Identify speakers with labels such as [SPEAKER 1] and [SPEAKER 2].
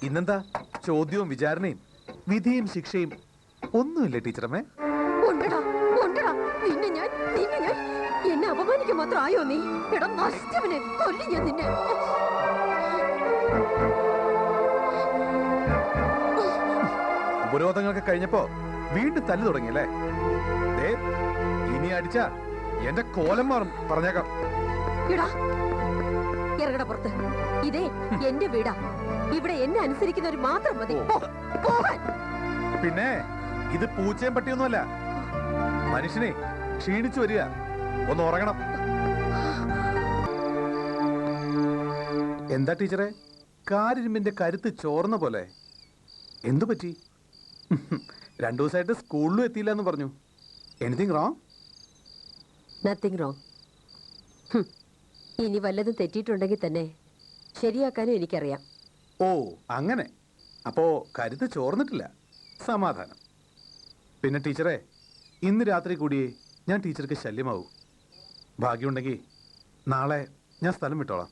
[SPEAKER 1] ഇന്നെന്താ ചോദ്യവും വിചാരണയും വിധിയും ശിക്ഷയും ഒന്നുമില്ല ടീച്ചറമ്മേ?
[SPEAKER 2] എന്നെ അപമാനിക്കാൻ മാത്രം ആയോ നീ? എടാ നഷ്ടവനെ, കൊല്ലി ഞാൻ നിന്നെ.
[SPEAKER 1] ഉപരോധങ്ങളൊക്കെ കഴിഞ്ഞപ്പോ വീണ്ടും തല്ലു തുടങ്ങിയല്ലേ? ഇനി അടിച്ചാ എന്റെ കോലം മാറും, പറഞ്ഞേക്കാം.
[SPEAKER 2] ഇറങ്ങട പുറത്ത്. ഇതേ എന്റെ വീടാ. ഇവിടെ എന്നെ അനുസരിക്കുന്നവർ മാത്രം മതി.
[SPEAKER 1] പിന്നെ ഇത് പൂച്ചയും പട്ടിയൊന്നുമല്ല. മനുഷ്യനെ ക്ഷീണിച്ചു വരിക, ഒന്ന് ഉറങ്ങണം. എന്താ ടീച്ചറെ, കാരിരുമ്പിന്റെ കരുത്ത് ചോർന്ന പോലെ? എന്തു പറ്റി? 2 ദിവസമായിട്ട് സ്കൂളിലും എത്തിയില്ല എന്ന് പറഞ്ഞു. Anything wrong?
[SPEAKER 2] Nothing wrong. ഇനി വല്ലതും തെറ്റിയിട്ടുണ്ടെങ്കിൽ തന്നെ ശരിയാക്കാനും എനിക്കറിയാം.
[SPEAKER 1] ഓ അങ്ങനെ. അപ്പോ കരുത്ത് ചോർന്നിട്ടില്ല. സമാധാനം. പിന്നെ ടീച്ചറെ, ഇന്ന് രാത്രി കൂടിയേ ഞാൻ ടീച്ചർക്ക് ശല്യമാവൂ. ഭാഗ്യമുണ്ടെങ്കിൽ നാളെ ഞാൻ സ്ഥലം വിട്ടോളാം.